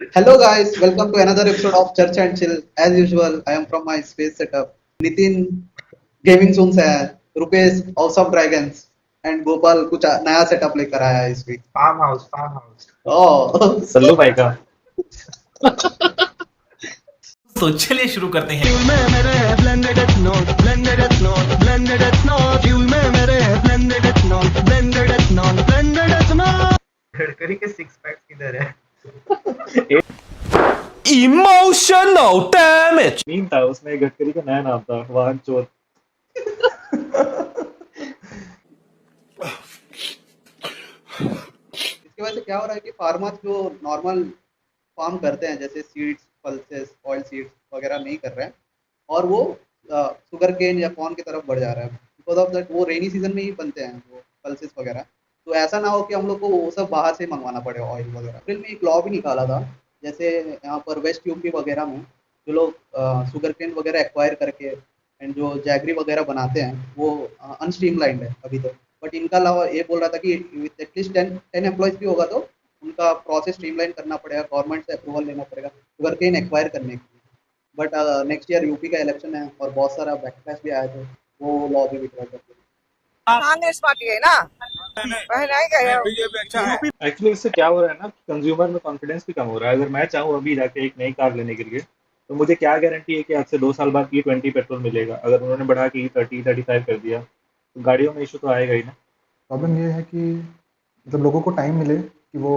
Hello guys, welcome to another episode of Church and Chill. As usual, I am from my space setup. Nitin gaming zone से है, Rupesh house of dragons and Gopal कुछ नया setup लेकर आया है इस week. Farm house ओह सल्लू भाई का। तो चलिए शुरू करते हैं। गडकरी के सिक्स पैक्स किधर है? Emotional damage. मीम था उसमें, गडकरी का नया नाम था वाहन चोर। इसकी वजह से क्या हो रहा है कि फार्मर्स जो नॉर्मल फार्म करते हैं जैसे सीड्स, पल्सेस, ऑयल सीड्स वगैरह नहीं कर रहे हैं और वो शुगर केन या कॉर्न की तरफ बढ़ जा रहा है। बिकॉज ऑफ दैट वो रेनी सीजन में ही बनते हैं वो पल्सेस वगैरह। तो ऐसा ना हो कि हम लोग को वो सब बाहर से मंगवाना पड़े ऑयल वगैरह। अप्रैल में एक लॉ भी निकाला था, जैसे यहाँ पर वेस्ट यूपी वगैरह में जो लोग शुगर केन वगैरह एक्वायर करके एंड जो जैगरी वगैरह बनाते हैं वो अनस्ट्रीमलाइंड है अभी तक। बट इनका अलावा ये बोल रहा था कि विथ एटलीस्ट 10 एम्प्लॉयज भी होगा तो उनका प्रोसेस स्ट्रीमलाइन करना पड़ेगा, गवर्नमेंट से अप्रूवल लेना पड़ेगा शुगर केन एक्वायर करने के लिए। बट नेक्स्ट ईयर यूपी का इलेक्शन है और बहुत सारा बैकलैश भी आया था, वो लॉ भी विड्रॉ कर दिया। कांग्रेस पार्टी है ना, वह नहीं गए। एक्चुअली इससे क्या हो रहा है ना, कंज्यूमर में कॉन्फिडेंस भी कम हो रहा है। अगर मैं चाहूँ अभी जाके एक नई कार लेने के लिए, तो मुझे क्या गारंटी है कि आज से 2 साल बाद E20 पेट्रोल मिलेगा। अगर उन्होंने बढ़ा के E30 35 कर दिया तो गाड़ियों में इशू तो आएगा ही ना। प्रॉब्लम ये है कि मतलब लोगों को टाइम मिले कि वो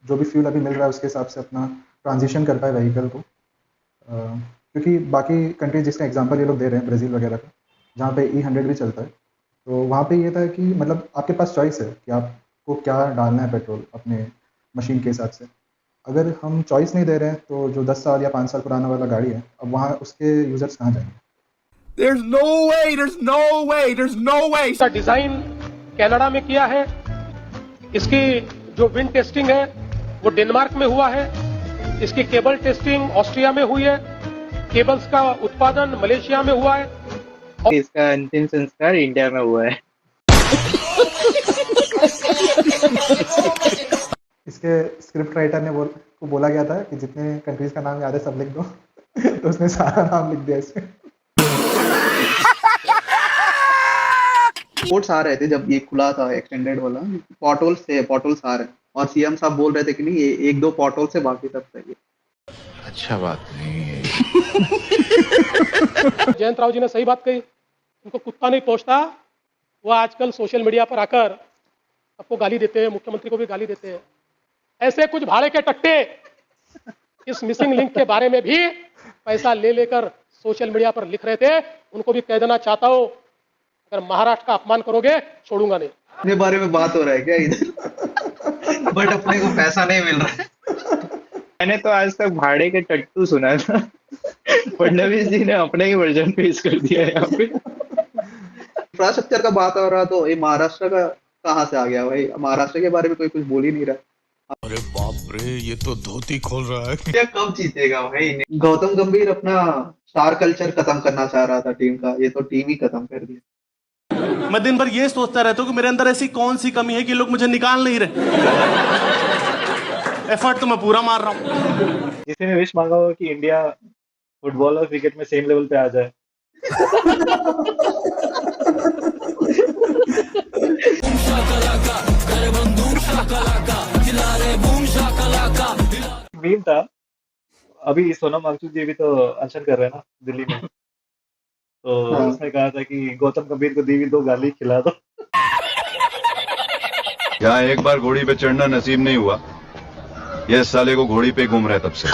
जो भी फ्यूल अभी मिल रहा है उसके हिसाब से अपना ट्रांजिशन कर पाए व्हीकल को। क्योंकि बाकी कंट्रीज जिसका एग्जांपल ये लोग दे रहे हैं ब्राज़ील वगैरह का, जहाँ पे E100 भी चलता है, तो वहाँ पे ये था कि मतलब आपके पास चॉइस है कि आपको क्या डालना है पेट्रोल अपने मशीन के हिसाब से। अगर हम चॉइस नहीं दे रहे हैं तो जो 10 साल या 5 साल पुराना वाला गाड़ी है, अब वहाँ उसके यूज़र्स कहाँ जाएंगे? There's no way, there's no way, there's no way. इसका डिजाइन कनाडा में किया है। इसकी जो विंड टेस्टिंग है वो डेनमार्क में हुआ है। इसकी केबल टेस्टिंग ऑस्ट्रिया में हुई है। केबल्स का उत्पादन मलेशिया में हुआ है। इसका अंतिम संस्कार इंडिया में हुआ है। इसके स्क्रिप्ट राइटर ने को बोला गया था कि जितने कंट्रीज का नाम याद है सब लिख दो तो उसने सारा नाम लिख दिया इसमें। रिपोर्ट्स आ रहे थे जब ये खुला था एक्सटेंडेड वाला, पॉटोल्स आ रहे हैं और सीएम साहब बोल रहे थे कि नहीं ये एक दो पॉटोल से बाकी सब सही है। अच्छा बात नहीं है। जयंत राव जी ने सही बात कही, उनको कुत्ता नहीं पहुंचता। वो आजकल सोशल मीडिया पर आकर सबको गाली देते हैं, मुख्यमंत्री को भी गाली देते हैं। ऐसे कुछ भाड़े के टट्टे इस मिसिंग लिंक के बारे में भी पैसा ले लेकर सोशल मीडिया पर लिख रहे थे। उनको भी कह देना चाहता हूं, अगर महाराष्ट्र का अपमान करोगे छोड़ूंगा नहीं। अपने बारे में बात हो रहा है क्या इधर? बट अपने को पैसा नहीं मिल रहा है। मैंने तो आज तक भाड़े के टट्टू सुना था। फडणवीस जी ने अपने ही वर्जन पेश कर दिया है यहाँ पे। इंफ्रास्ट्रक्चर का बात हो रहा तो ये महाराष्ट्र का कहाँ से आ गया भाई? महाराष्ट्र के बारे में कोई कुछ बोल ही नहीं रहा। अरे बाप रे, ये तो धोती खोल रहा है। क्या कब जीतेगा भाई? गौतम गंभीर अपना स्टार कल्चर खत्म करना चाह रहा था टीम का, ये तो टीम ही खत्म कर दिया। मैं दिन भर ये सोचता रहता हूँ कि मेरे अंदर ऐसी कौन सी कमी है कि लोग मुझे निकाल नहीं रहे। एफर्ट तो मैं पूरा मार रहा हूँ। किसी ने विश मांगा होगा कि इंडिया फुटबॉल और क्रिकेट में सेम लेवल पे आ जाए। मीम था, अभी सोनम वांगचुक जी भी तो अनशन कर रहे हैं ना दिल्ली में, तो उसने कहा था कि गौतम गंभीर को दी हुई 2 गाली खिला दो। यहाँ एक बार घोड़ी पे चढ़ना नसीब नहीं हुआ, ये साले को घोड़ी पे घूम रहा है तब से।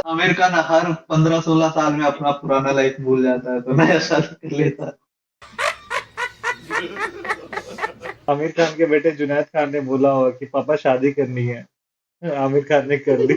अमेरिका ना हर 15-16 साल में अपना पुराना लाइफ भूल जाता है तो नया शादी कर लेता है। आमिर खान के बेटे जुनैद खान ने बोला होगा कि पापा शादी करनी है, आमिर खान ने कर ली।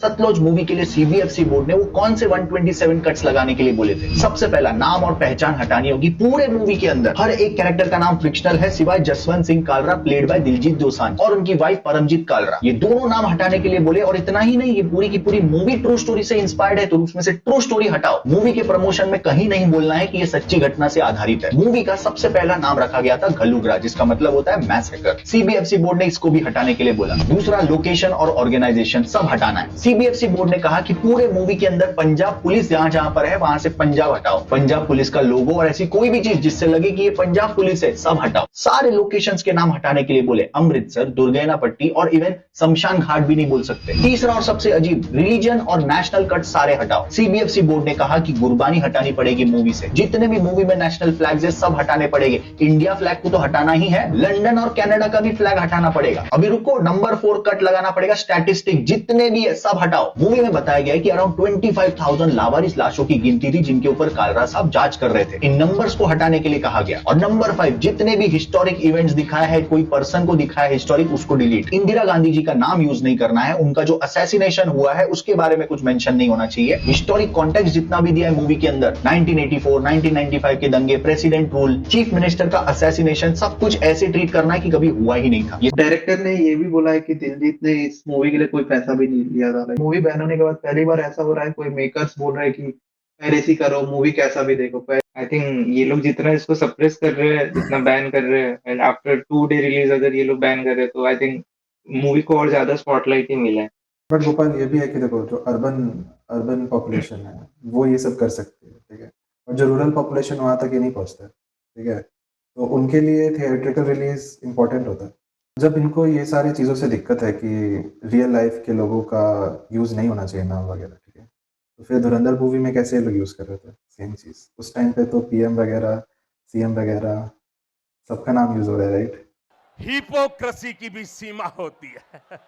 सतलुज मूवी के लिए सीबीएफसी बोर्ड ने वो कौन से 127 कट्स लगाने के लिए बोले थे। सबसे पहला, नाम और पहचान हटानी होगी पूरे मूवी के अंदर। हर एक कैरेक्टर का नाम फ्रिक्शनल है सिवाय जसवंत सिंह कालरा प्लेड बाय दिलजीत दोसांझ और उनकी वाइफ परमजीत कालरा। ये दोनों नाम हटाने के लिए बोले। और इतना ही नहीं, ये पूरी की पूरी मूवी ट्रू स्टोरी से इंस्पायर्ड है, तो उसमें से ट्रू स्टोरी हटाओ। मूवी के प्रमोशन में कहीं नहीं बोलना है कि ये सच्ची घटना से आधारित है। मूवी का सबसे पहला नाम रखा गया था घलुगरा, जिसका मतलब होता है मैसेकर। सीबीएफसी बोर्ड ने इसको भी हटाने के लिए बोला। दूसरा, लोकेशन और ऑर्गेनाइजेशन सब हटाना है। सीबीएफसी बोर्ड ने कहा कि पूरे मूवी के अंदर पंजाब पुलिस जहां जहां पर है वहां से पंजाब हटाओ। पंजाब पुलिस का लोगो और ऐसी कोई भी चीज जिससे लगे कि ये पंजाब पुलिस है, सब हटाओ। सारे लोकेशंस के नाम हटाने के लिए बोले। अमृतसर, दुर्गैना पट्टी और इवन शमशान घाट भी नहीं बोल सकते। तीसरा और सबसे अजीब, रिलीजन और नेशनल कट सारे हटाओ। सीबीएफसी बोर्ड ने कहा कि गुरबानी हटानी पड़ेगी मूवी से। जितने भी मूवी में नेशनल फ्लैग्स है सब हटाने पड़ेंगे। इंडिया फ्लैग को तो हटाना ही है, लंदन और कनाडा का भी फ्लैग हटाना पड़ेगा। अभी रुको, नंबर 4 कट लगाना पड़ेगा। स्टैटिस्टिक जितने भी है सब हटाओ। मूवी में बताया गया है कि अराउंड 25,000 लावारिस लाशों की गिनती थी जिनके ऊपर कालरा साहब जांच कर रहे थे। इन नंबर्स को हटाने के लिए कहा गया। और नंबर 5, जितने भी हिस्टोरिक इवेंट्स दिखाया है, कोई पर्सन को दिखाया है हिस्टोरिक, उसको डिलीट। इंदिरा गांधी जी का नाम यूज नहीं करना है। उनका जो असैसिनेशन हुआ है उसके बारे में कुछ मेंशन नहीं होना चाहिए। हिस्टोरिक कॉन्टेक्स्ट जितना भी दिया है मूवी के अंदर, 1984, 1995 के दंगे, प्रेसिडेंट रूल, चीफ मिनिस्टर का असैसिनेशन, सब कुछ ऐसे ट्रीट करना है कि कभी हुआ ही नहीं था। डायरेक्टर ने ये भी बोला है कि दिलजीत ने इस मूवी के लिए कोई पैसा भी नहीं लिया था। मूवी बैन होने के बाद पहली बार ऐसा हो रहा है, कोई मेकर्स बोल रहे हैं कि पायरेसी करो, मूवी कैसा भी देखो। आई थिंक ये लोग जितना इसको सप्रेस कर रहे हैं, जितना बैन कर रहे हैं, एंड आफ्टर 2 डे रिलीज अगर ये लोग बैन कर रहे हैं, तो आई थिंक मूवी को और ज्यादा स्पॉटलाइट ही मिला है। बट गोपाल, ये भी है कि देखो, जो अर्बन पॉपुलेशन है वो ये सब कर सकती है, ठीक है, और जो रूरल पॉपुलेशन वहाँ तक ये नहीं पहुँचता है, ठीक है, तो उनके लिए थिएट्रिकल रिलीज इंपॉर्टेंट होता है। जब इनको ये सारी चीज़ों से दिक्कत है कि रियल लाइफ के लोगों का यूज़ नहीं होना चाहिए नाम वगैरह, ठीक है, तो फिर धुरंधर मूवी में कैसे ये लोग यूज़ कर रहे थे सेम चीज़। उस टाइम पे तो पीएम वगैरह, सीएम वगैरह सबका नाम यूज़ हो रहा है, राइट। हिपोक्रेसी की भी सीमा होती है।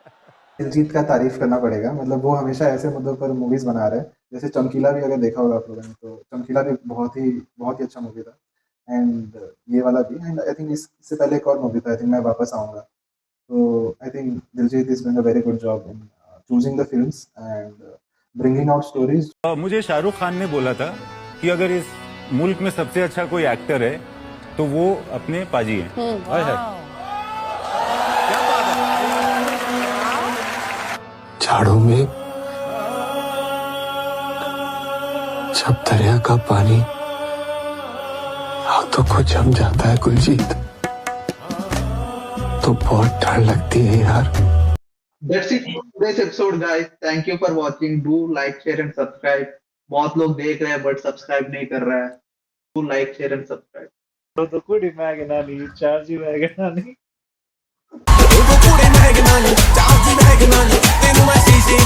दिलजीत का तारीफ करना पड़ेगा, मतलब वो हमेशा ऐसे मुद्दों पर मूवीज बना रहे हैं। जैसे चमकीला भी अगर देखा होगा आप लोगों ने, तो चमकीला भी बहुत ही अच्छा मूवी था। एंड ये वाला भी, एंड आई थिंक इससे पहले एक और मूवी था, आई थिंक मैं वापस आऊँगा। तो I think Diljit is doing a very good job in choosing the films and bringing out stories. मुझे शाहरुख खान ने बोला था कि अगर इस मुल्क में सबसे अच्छा कोई एक्टर है तो वो अपने पाजी हैं। झाड़ों में जब दरिया का पानी हाथों को जम जाता है गुलजीत, तो बहुत डर लगती है यार। That's it for today's episode, guys. Thank you for watching. Do like, share and subscribe. बहुत लोग देख रहे हैं बट सब्सक्राइब नहीं कर रहा है। Do like, share and subscribe. तो कुछ इमेजिनरी चार्ज इमेजिनरी कुड़े महगनानी चार्ज महगनानी तेनू मैं शीशी